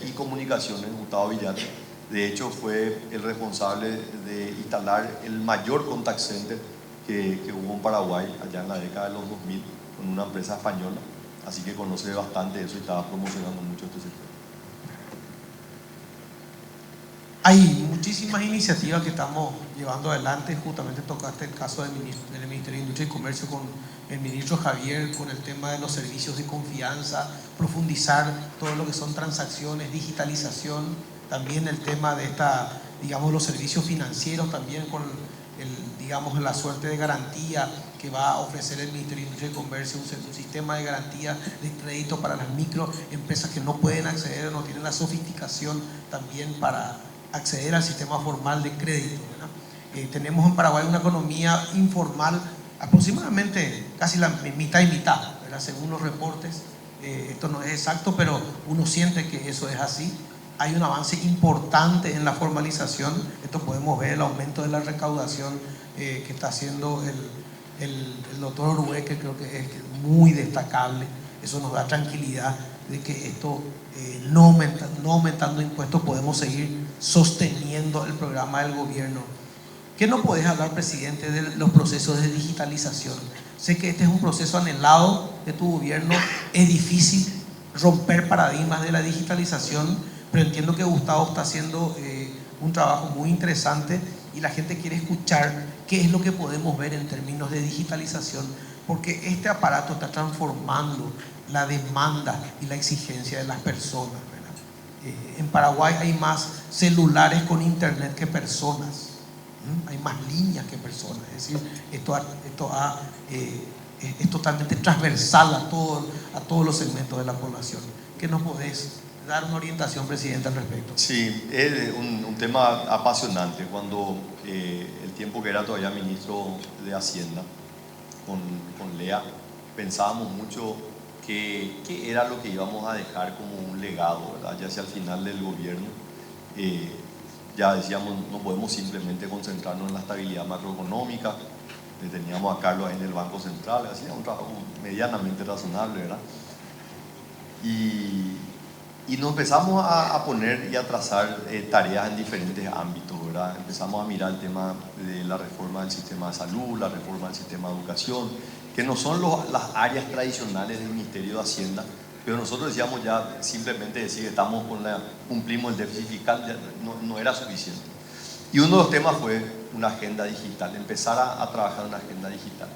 y Comunicaciones, Gustavo Villate, de hecho fue el responsable de instalar el mayor contact center que hubo en Paraguay allá en la década de los 2000 con una empresa española, así que conoce bastante eso y estaba promocionando mucho este sector. Hay muchísimas iniciativas que estamos llevando adelante. Justamente tocaste el caso del Ministerio de Industria y Comercio con el ministro Javier, con el tema de los servicios de confianza, profundizar todo lo que son transacciones, digitalización, también el tema de los servicios financieros, también con la suerte de garantía que va a ofrecer el Ministerio de Industria y Comercio, un sistema de garantía de crédito para las microempresas que no pueden acceder o no tienen la sofisticación también para acceder al sistema formal de crédito, ¿verdad? Tenemos en Paraguay una economía informal aproximadamente casi la mitad y mitad, ¿verdad? Según los reportes. Esto no es exacto, pero uno siente que eso es así. Hay un avance importante en la formalización. Esto podemos ver el aumento de la recaudación que está haciendo el doctor Uruguay, que creo que es muy destacable. Eso nos da tranquilidad de que esto, no aumentando impuestos, podemos seguir sosteniendo el programa del gobierno. ¿Qué no podés hablar, presidente, de los procesos de digitalización? Sé que este es un proceso anhelado de tu gobierno. Es difícil romper paradigmas de la digitalización, pero entiendo que Gustavo está haciendo un trabajo muy interesante y la gente quiere escuchar qué es lo que podemos ver en términos de digitalización, porque este aparato está transformando la demanda y la exigencia de las personas, ¿verdad? En Paraguay hay más celulares con internet que personas. Hay más líneas que personas. Es decir, es totalmente transversal a todos los segmentos de la población. ¿Qué nos podés dar una orientación, presidente, al respecto? Sí, es un tema apasionante. Cuando el tiempo que era todavía ministro de Hacienda con Lea, pensábamos mucho qué era lo que íbamos a dejar como un legado, ¿verdad? Ya hacia el final del gobierno. Ya decíamos, no podemos simplemente concentrarnos en la estabilidad macroeconómica. Teníamos a Carlos ahí en el Banco Central, hacía un trabajo medianamente razonable, ¿verdad? Y nos empezamos a poner y a trazar tareas en diferentes ámbitos, ¿verdad? Empezamos a mirar el tema de la reforma del sistema de salud, la reforma del sistema de educación, que no son las áreas tradicionales del Ministerio de Hacienda, pero nosotros decíamos ya simplemente decir que cumplimos el déficit fiscal, ya no era suficiente. Y uno de los temas fue una agenda digital, empezar a trabajar en una agenda digital.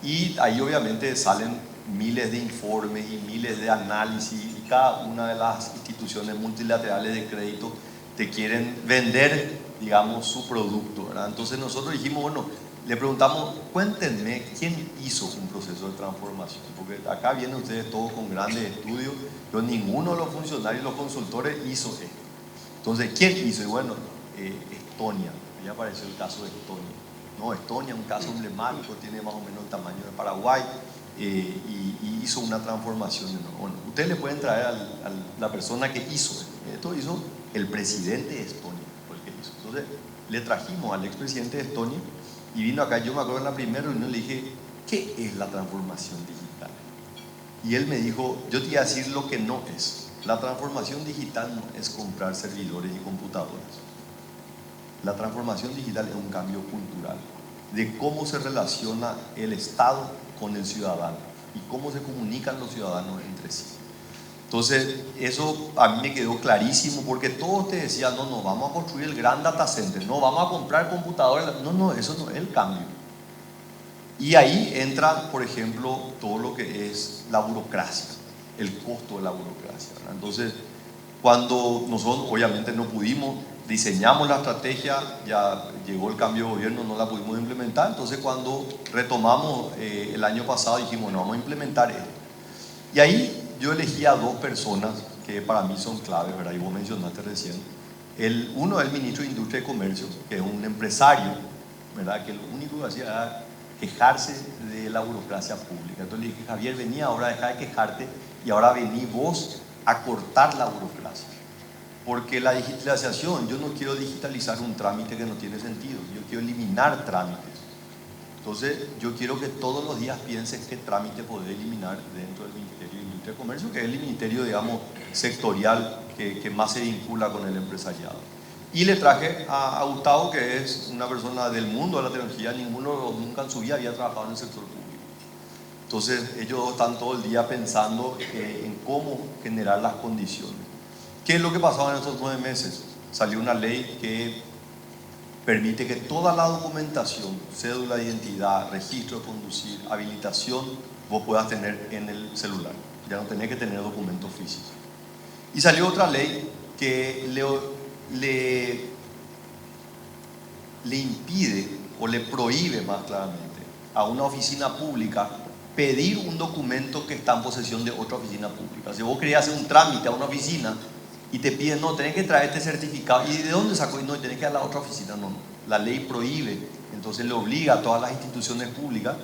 Y ahí obviamente salen miles de informes y miles de análisis, y cada una de las instituciones multilaterales de crédito te quieren vender, digamos, su producto, ¿verdad? Entonces nosotros dijimos, bueno, le preguntamos, cuéntenme quién hizo un proceso de transformación, porque acá vienen ustedes todos con grandes estudios, pero ninguno de los funcionarios y los consultores hizo esto. Entonces, ¿quién hizo? Y bueno, Estonia, ya apareció el caso de Estonia. No, Estonia es un caso emblemático, tiene más o menos el tamaño de Paraguay, y hizo una transformación. Bueno, ustedes le pueden traer a la persona que hizo esto. Hizo el presidente de Estonia, fue el que hizo. Entonces, le trajimos al expresidente de Estonia y vino acá. Yo me acuerdo en la primera reunión le dije, ¿qué es la transformación digital? Y él me dijo, yo te iba a decir lo que no es. La transformación digital no es comprar servidores y computadoras. La transformación digital es un cambio cultural de cómo se relaciona el Estado con el ciudadano y cómo se comunican los ciudadanos entre sí. Entonces, eso a mí me quedó clarísimo, porque todos te decían, no, vamos a construir el gran data center, no, vamos a comprar computadoras. No, eso no es el cambio. Y ahí entra, por ejemplo, todo lo que es la burocracia, el costo de la burocracia, ¿verdad? Entonces, cuando nosotros obviamente no pudimos, diseñamos la estrategia, ya llegó el cambio de gobierno, no la pudimos implementar. Entonces, cuando retomamos el año pasado, dijimos, no, vamos a implementar esto. Y ahí yo elegí a dos personas que para mí son claves, ¿verdad? Y vos mencionaste recién. Uno es el ministro de Industria y Comercio, que es un empresario, ¿verdad? Que lo único que hacía era quejarse de la burocracia pública. Entonces le dije, Javier, vení ahora, deja de quejarte y ahora vení vos a cortar la burocracia. Porque la digitalización, yo no quiero digitalizar un trámite que no tiene sentido, yo quiero eliminar trámites. Entonces, yo quiero que todos los días pienses qué trámite podés eliminar dentro del Ministerio de Industria y Comercio, que es el ministerio, digamos, sectorial que más se vincula con el empresariado. Y le traje a Gustavo, que es una persona del mundo de la tecnología, nunca en su vida había trabajado en el sector público. Entonces, ellos están todo el día pensando en cómo generar las condiciones. ¿Qué es lo que pasaba en estos 9 meses? Salió una ley que permite que toda la documentación, cédula de identidad, registro de conducir, habilitación, vos puedas tener en el celular. Ya no tenés que tener documentos físicos. Y salió otra ley que le impide o le prohíbe más claramente a una oficina pública pedir un documento que está en posesión de otra oficina pública. Si vos querías hacer un trámite a una oficina y te piden, no, tenés que traer este certificado, ¿y de dónde sacó? Y no, tenés que ir a la otra oficina. No, la ley prohíbe, entonces le obliga a todas las instituciones públicas.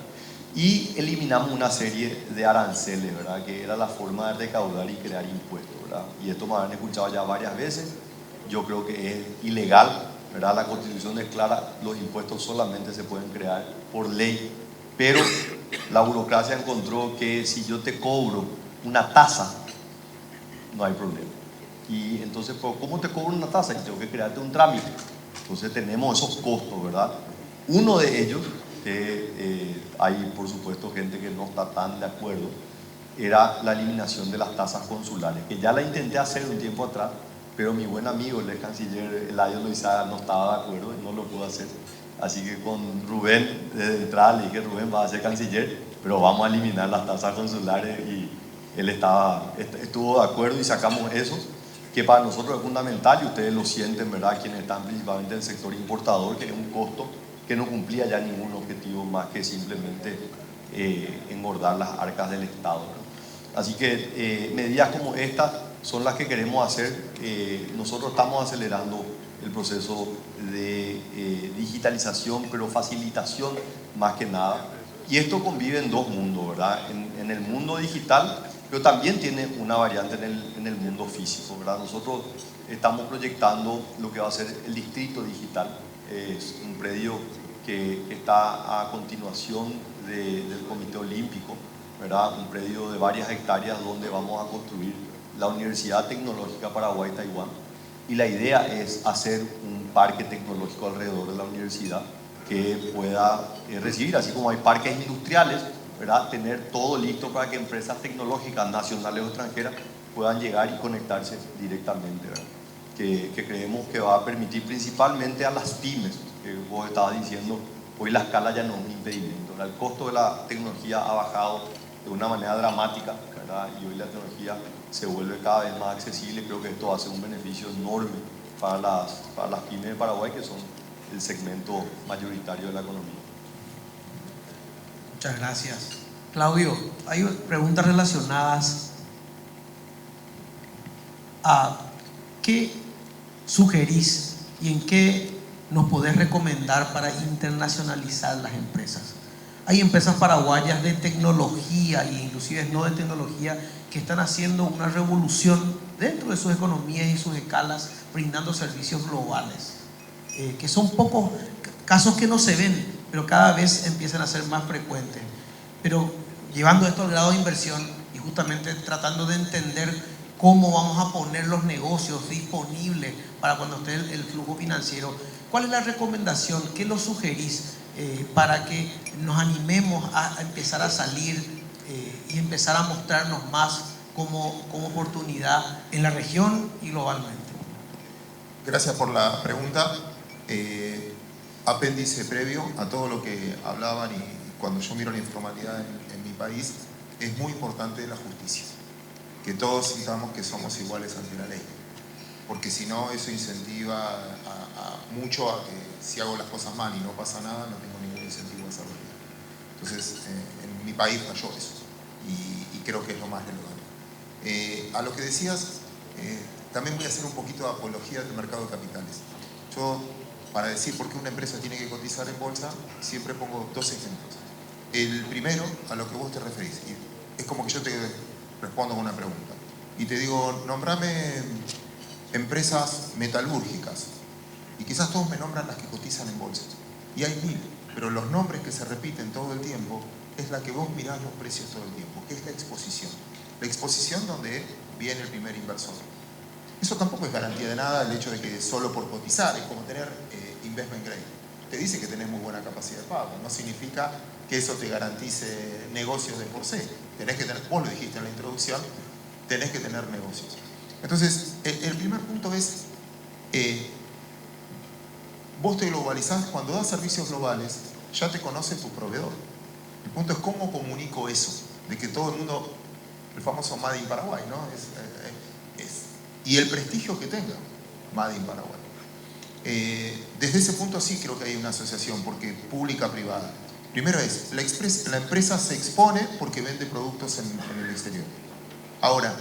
Y eliminamos una serie de aranceles, ¿verdad? Que era la forma de recaudar y crear impuestos, ¿verdad? Y esto me han escuchado ya varias veces. Yo creo que es ilegal, ¿verdad? La Constitución es clara, los impuestos solamente se pueden crear por ley, pero la burocracia encontró que si yo te cobro una tasa, no hay problema. Y entonces, ¿cómo te cobro una tasa? Y tengo que crearte un trámite. Entonces tenemos esos costos, ¿verdad? Uno de ellos, hay por supuesto gente que no está tan de acuerdo, era la eliminación de las tasas consulares, que ya la intenté hacer un tiempo atrás, pero mi buen amigo, el canciller Eladio Loizaga, no estaba de acuerdo y no lo pudo hacer. Así que con Rubén, desde entrada le dije, Rubén va a ser canciller, pero vamos a eliminar las tasas consulares, y él estuvo de acuerdo y sacamos eso. que para nosotros es fundamental y ustedes lo sienten, ¿verdad? Quienes están principalmente en el sector importador, que es un costo que no cumplía ya ningún objetivo más que simplemente engordar las arcas del Estado, ¿no? Así que medidas como estas son las que queremos hacer. Nosotros estamos acelerando el proceso de digitalización, pero facilitación más que nada. Y esto convive en dos mundos, ¿verdad? En el mundo digital, pero también tiene una variante en el mundo físico, ¿verdad? Nosotros estamos proyectando lo que va a ser el distrito digital. Es un predio que está a continuación del Comité Olímpico, ¿verdad? Un predio de varias hectáreas donde vamos a construir la Universidad Tecnológica Paraguay-Taiwán. Y la idea es hacer un parque tecnológico alrededor de la universidad que pueda recibir, así como hay parques industriales, ¿verdad? Tener todo listo para que empresas tecnológicas nacionales o extranjeras puedan llegar y conectarse directamente, ¿verdad? Que creemos que va a permitir principalmente a las pymes, que vos estabas diciendo, hoy la escala ya no es un impedimento, ¿verdad? El costo de la tecnología ha bajado de una manera dramática, ¿verdad? Y hoy la tecnología se vuelve cada vez más accesible. Creo que esto va a ser un beneficio enorme para las pymes de Paraguay, que son el segmento mayoritario de la economía. Muchas gracias. Claudio, hay preguntas relacionadas a qué sugerís y en qué nos podés recomendar para internacionalizar las empresas. Hay empresas paraguayas de tecnología e inclusive no de tecnología que están haciendo una revolución dentro de sus economías y sus escalas, brindando servicios globales, que son pocos casos que no se ven, pero cada vez empiezan a ser más frecuentes. Pero llevando esto al grado de inversión y justamente tratando de entender cómo vamos a poner los negocios disponibles para cuando esté el flujo financiero, ¿cuál es la recomendación? ¿Qué lo sugerís para que nos animemos a empezar a salir y empezar a mostrarnos más como oportunidad en la región y globalmente? Gracias por la pregunta. Apéndice previo a todo lo que hablaban, y cuando yo miro la informalidad en mi país, es muy importante la justicia, que todos sintamos que somos iguales ante la ley, porque si no eso incentiva mucho a que si hago las cosas mal y no pasa nada, no tengo ningún incentivo a hacerlo bien. Entonces en mi país falló eso y creo que es lo más relevante. A lo que decías, también voy a hacer un poquito de apología del mercado de capitales. Yo, para decir por qué una empresa tiene que cotizar en bolsa, siempre pongo dos ejemplos. El primero, a lo que vos te referís, es como que yo te respondo con una pregunta y te digo, nombrame empresas metalúrgicas, y quizás todos me nombran las que cotizan en bolsa, y hay 1000, pero los nombres que se repiten todo el tiempo es la que vos mirás los precios todo el tiempo, que es la exposición donde viene el primer inversor. Eso tampoco es garantía de nada, el hecho de que solo por cotizar, es como tener investment grade. Te dice que tenés muy buena capacidad de pago, no significa que eso te garantice negocios de por sí. Tenés que tener, vos lo dijiste en la introducción, tenés que tener negocios. Entonces, el primer punto es, vos te globalizás, cuando das servicios globales, ya te conoce tu proveedor. El punto es cómo comunico eso, de que todo el mundo, el famoso Made in Paraguay, ¿no? Y el prestigio que tenga Made in Paraguay. Desde ese punto sí creo que hay una asociación, porque pública-privada. Primero es, la empresa se expone porque vende productos en el exterior. Ahora,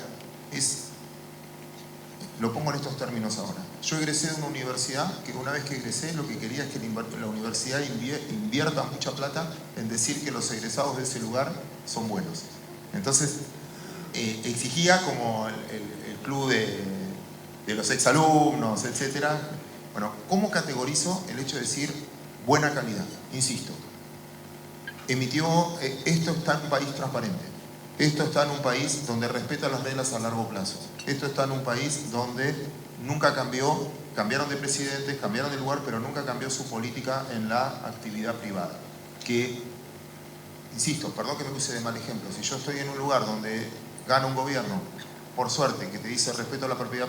lo pongo en estos términos ahora. Yo egresé de una universidad que una vez que egresé lo que quería es que la universidad invierta mucha plata en decir que los egresados de ese lugar son buenos. Entonces, exigía como el club de los exalumnos, etc. Bueno, ¿cómo categorizo el hecho de decir buena calidad? Insisto, esto está en un país transparente, esto está en un país donde respeta las reglas a largo plazo, esto está en un país donde nunca cambiaron de presidente, cambiaron de lugar, pero nunca cambió su política en la actividad privada. Que, insisto, perdón que me use de mal ejemplo, si yo estoy en un lugar donde gana un gobierno, por suerte, que te dice respeto a la propiedad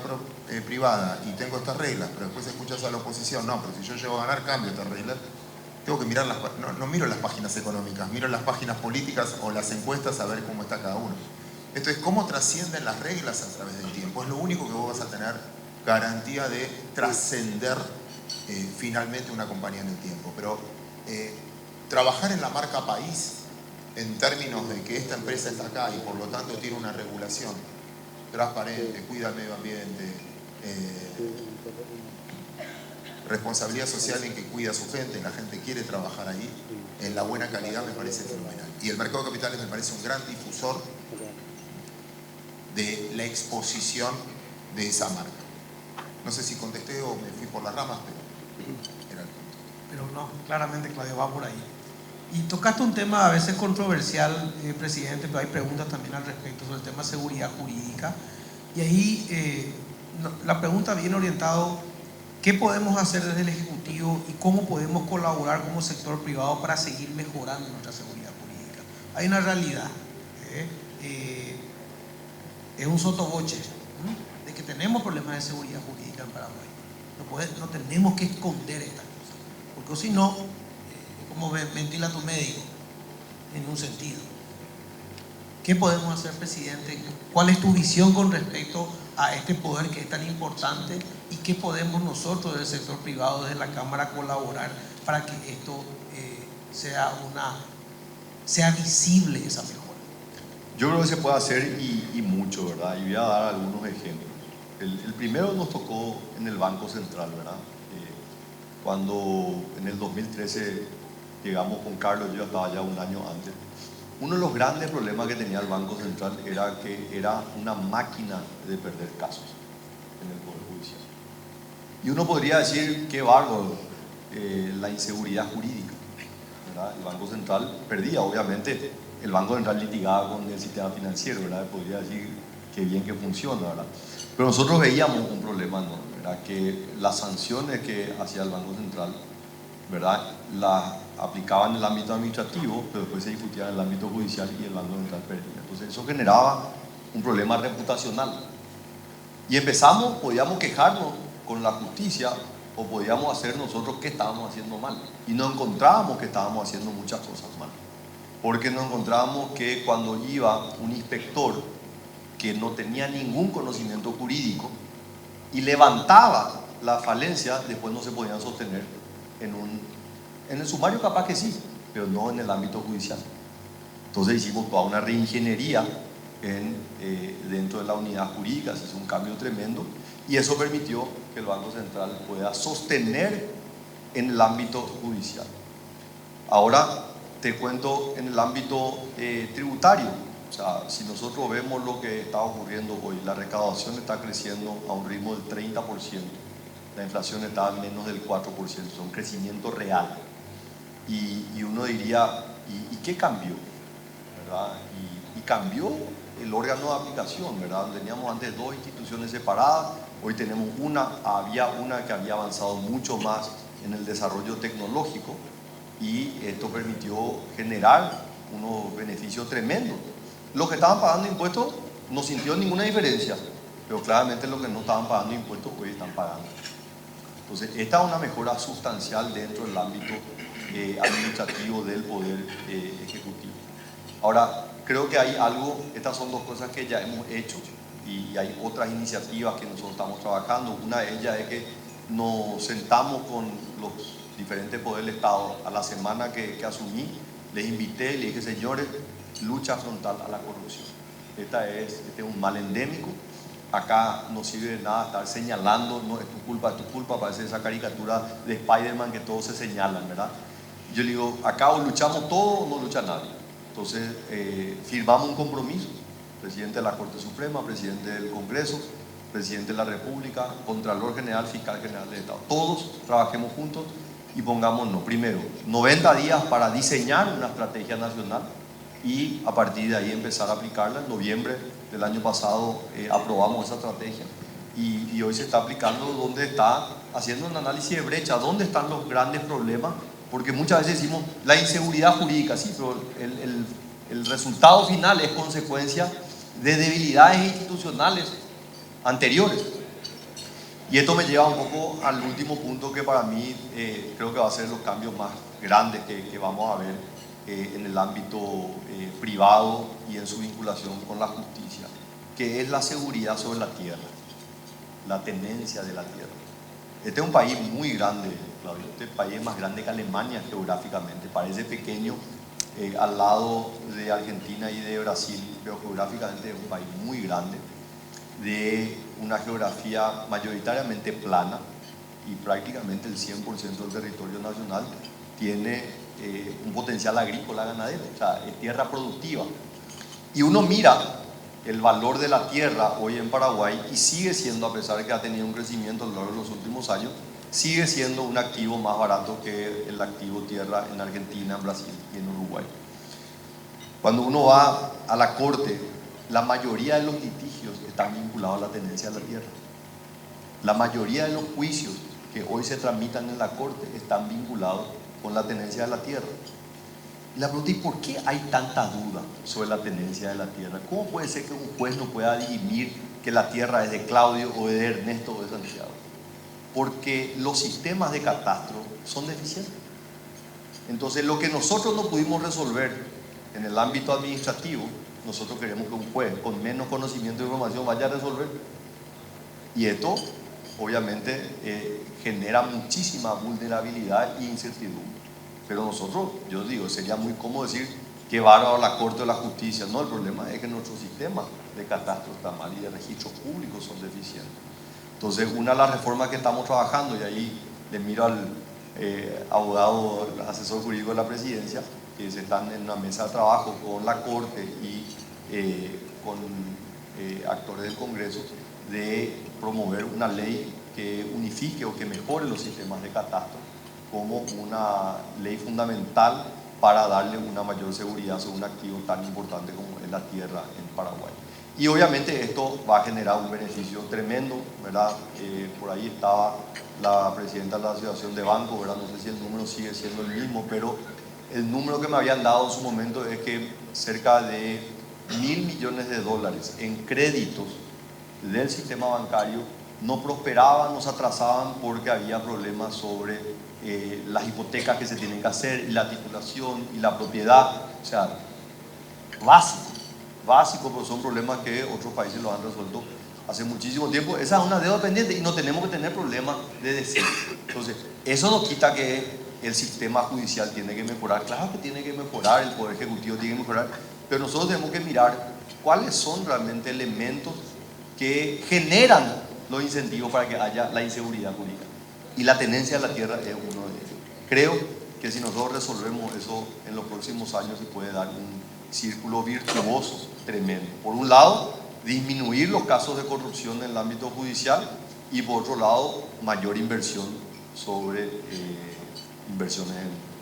privada y tengo estas reglas, pero después escuchas a la oposición, no, pero si yo llego a ganar, cambio estas reglas, tengo que mirar no miro las páginas económicas, miro las páginas políticas o las encuestas a ver cómo está cada uno. Entonces, ¿cómo trascienden las reglas a través del tiempo? Es lo único que vos vas a tener garantía de trascender finalmente una compañía en el tiempo. Pero trabajar en la marca país, en términos de que esta empresa está acá y por lo tanto tiene una regulación transparente, cuida el medio ambiente, responsabilidad social en que cuida a su gente, la gente quiere trabajar ahí, en la buena calidad, me parece fenomenal. Y el mercado de capitales me parece un gran difusor de la exposición de esa marca. No sé si contesté o me fui por las ramas, pero era el punto. Pero no, claramente, Claudio, va por ahí. Y tocaste un tema a veces controversial, presidente, pero hay preguntas también al respecto sobre el tema de seguridad jurídica. Y ahí la pregunta viene orientado, ¿qué podemos hacer desde el Ejecutivo y cómo podemos colaborar como sector privado para seguir mejorando nuestra seguridad jurídica? Hay una realidad, es un sotoboche, de que tenemos problemas de seguridad jurídica en Paraguay. No tenemos que esconder estas cosas, porque si no, como mentirle a tu médico, en un sentido. ¿Qué podemos hacer, presidente? ¿Cuál es tu visión con respecto a este poder que es tan importante? ¿Y qué podemos nosotros del sector privado, desde la Cámara, colaborar para que esto sea visible esa mejora? Yo creo que se puede hacer y mucho, ¿verdad? Y voy a dar algunos ejemplos. El primero nos tocó en el Banco Central, ¿verdad? Cuando en el 2013 llegamos con Carlos, yo estaba ya un año antes. Uno de los grandes problemas que tenía el Banco Central era que era una máquina de perder casos en el Poder Judicial. Y uno podría decir, qué bárbaro, la inseguridad jurídica, ¿verdad? El Banco Central perdía, obviamente, el Banco Central litigaba con el sistema financiero, ¿verdad? Podría decir qué bien que funciona, ¿verdad? Pero nosotros veíamos un problema enorme, ¿verdad? Que las sanciones que hacía el Banco Central, ¿verdad?, las aplicaban en el ámbito administrativo, pero después se discutían en el ámbito judicial y el Banco Central perdía. Entonces eso generaba un problema reputacional. Y podíamos quejarnos con la justicia o podíamos hacer nosotros qué estábamos haciendo mal. Y nos encontrábamos que estábamos haciendo muchas cosas mal. Porque nos encontrábamos que cuando iba un inspector que no tenía ningún conocimiento jurídico y levantaba la falencia, después no se podían sostener en el sumario, capaz que sí, pero no en el ámbito judicial. Entonces hicimos toda una reingeniería dentro de la unidad jurídica, se hizo un cambio tremendo y eso permitió que el Banco Central pueda sostener en el ámbito judicial. Ahora te cuento en el ámbito tributario. O sea, si nosotros vemos lo que está ocurriendo hoy, la recaudación está creciendo a un ritmo del 30%, la inflación está a menos del 4%, es un crecimiento real. Y uno diría, ¿y qué cambió? ¿Verdad? Y cambió el órgano de aplicación, ¿verdad? Teníamos antes dos instituciones separadas, hoy tenemos había una que había avanzado mucho más en el desarrollo tecnológico y esto permitió generar unos beneficios tremendos. Los que estaban pagando impuestos no sintieron ninguna diferencia, pero claramente los que no estaban pagando impuestos hoy están pagando. Entonces, esta es una mejora sustancial dentro del ámbito administrativo del Poder Ejecutivo. Ahora, creo que hay estas son dos cosas que ya hemos hecho y hay otras iniciativas que nosotros estamos trabajando. Una de ellas es que nos sentamos con los diferentes poderes del Estado. A la semana que asumí, les invité y les dije, señores, lucha frontal a la corrupción. Este es un mal endémico. Acá no sirve de nada estar señalando, no es tu culpa, parece esa caricatura de Spider-Man que todos se señalan, ¿verdad? Yo le digo, acá o luchamos todos o no lucha nadie. Entonces, firmamos un compromiso, presidente de la Corte Suprema, presidente del Congreso, presidente de la República, Contralor General, Fiscal General del Estado. Todos trabajemos juntos y pongámonos, primero, 90 días para diseñar una estrategia nacional y a partir de ahí empezar a aplicarla. En noviembre del año pasado aprobamos esa estrategia y hoy se está aplicando donde está haciendo un análisis de brecha, dónde están los grandes problemas, porque muchas veces decimos la inseguridad jurídica, sí, pero el resultado final es consecuencia de debilidades institucionales anteriores. Y esto me lleva un poco al último punto que para mí creo que va a ser los cambios más grandes que vamos a ver en el ámbito privado y en su vinculación con la justicia, que es la seguridad sobre la tierra, la tenencia de la tierra. Este es un país muy grande, Claudio. Este país es más grande que Alemania geográficamente, parece pequeño al lado de Argentina y de Brasil, pero geográficamente es un país muy grande, de una geografía mayoritariamente plana, y prácticamente el 100% del territorio nacional tiene un potencial agrícola ganadero, o sea, es tierra productiva. Y uno mira el valor de la tierra hoy en Paraguay y sigue siendo, a pesar de que ha tenido un crecimiento a lo largo de los últimos años, sigue siendo un activo más barato que el activo tierra en Argentina, en Brasil y en Uruguay. Cuando uno va a la corte, la mayoría de los litigios están vinculados a la tenencia de la tierra. La mayoría de los juicios que hoy se tramitan en la corte están vinculados con la tenencia de la tierra. Y la pregunta es: ¿por qué hay tanta duda sobre la tenencia de la tierra? ¿Cómo puede ser que un juez no pueda dirimir que la tierra es de Claudio o de Ernesto o de Santiago? Porque los sistemas de catastro son deficientes. Entonces, lo que nosotros no pudimos resolver en el ámbito administrativo, nosotros queremos que un juez con menos conocimiento de información vaya a resolver. Y esto obviamente genera muchísima vulnerabilidad e incertidumbre. Pero nosotros, yo digo, sería muy cómodo decir que bárbaro la Corte o la Justicia. No, el problema es que nuestro sistema de catastro está mal y de registros públicos son deficientes. Entonces, una de las reformas que estamos trabajando, y ahí le miro al abogado, al asesor jurídico de la Presidencia, que se están en una mesa de trabajo con la Corte y con actores del Congreso, de promover una ley que unifique o que mejore los sistemas de catastro como una ley fundamental para darle una mayor seguridad sobre un activo tan importante como es la tierra en Paraguay. Y obviamente esto va a generar un beneficio tremendo, ¿verdad? Por ahí estaba la presidenta de la Asociación de Bancos, ¿verdad? No sé si el número sigue siendo el mismo, pero el número que me habían dado en su momento es que cerca de $1.000 millones en créditos del sistema bancario no prosperaban, no se atrasaban porque había problemas sobre las hipotecas que se tienen que hacer, y la titulación y la propiedad. O sea, básico, pero son problemas que otros países lo han resuelto hace muchísimo tiempo. Esa es una deuda pendiente y no tenemos que tener problemas de decir. Entonces, eso no quita que el sistema judicial tiene que mejorar. Claro que tiene que mejorar, el Poder Ejecutivo tiene que mejorar, pero nosotros tenemos que mirar cuáles son realmente elementos que generan los incentivos para que haya la inseguridad jurídica. Y la tenencia de la tierra es uno de ellos. Creo que si nosotros resolvemos eso en los próximos años, se puede dar un círculo virtuoso tremendo. Por un lado, disminuir los casos de corrupción en el ámbito judicial, y por otro lado, mayor inversión sobre inversiones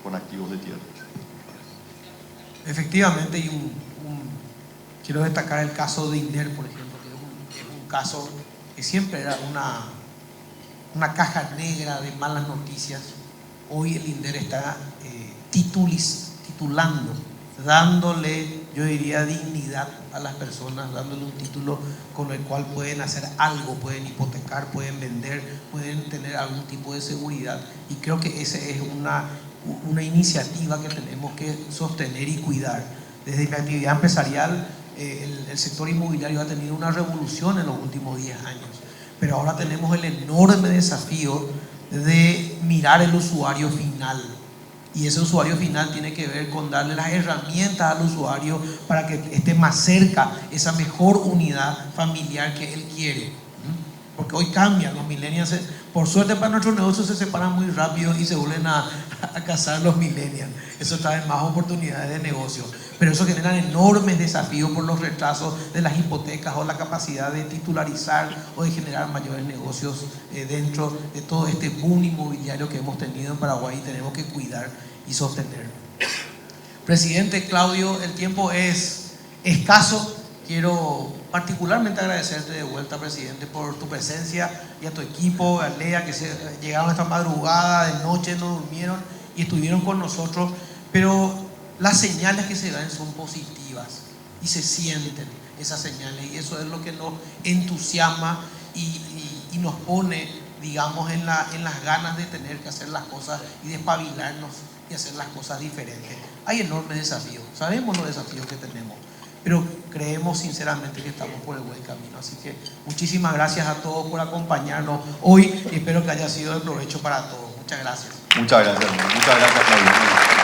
con activos de tierra. Efectivamente, y quiero destacar el caso de INDER, por ejemplo, que es un caso que siempre era una caja negra de malas noticias. Hoy el INDER está titulando, dándole, yo diría, dignidad a las personas, dándole un título con el cual pueden hacer algo, pueden hipotecar, pueden vender, pueden tener algún tipo de seguridad. Y creo que esa es una iniciativa que tenemos que sostener y cuidar. Desde la actividad empresarial, el sector inmobiliario ha tenido una revolución en los últimos 10 años, pero ahora tenemos el enorme desafío de mirar el usuario final. Y ese usuario final tiene que ver con darle las herramientas al usuario para que esté más cerca esa mejor unidad familiar que él quiere. Porque hoy cambian los millennials. Por suerte para nuestros negocios se separan muy rápido y se vuelven a casar los millennials. Eso trae más oportunidades de negocio. Pero eso genera enormes desafíos por los retrasos de las hipotecas o la capacidad de titularizar o de generar mayores negocios dentro de todo este boom inmobiliario que hemos tenido en Paraguay y tenemos que cuidar y sostener. Presidente Claudio, el tiempo es escaso. Quiero particularmente agradecerte de vuelta, presidente, por tu presencia, y a tu equipo, a Lea, que llegaron esta madrugada, de noche no durmieron y estuvieron con nosotros. Pero las señales que se dan son positivas y se sienten esas señales, y eso es lo que nos entusiasma y nos pone digamos, en las ganas de tener que hacer las cosas y de espabilarnos y hacer las cosas diferentes. Hay enormes desafíos, sabemos los desafíos que tenemos, pero creemos sinceramente que estamos por el buen camino. Así que muchísimas gracias a todos por acompañarnos hoy y espero que haya sido de provecho para todos. Muchas gracias. Muchas gracias, Claudio.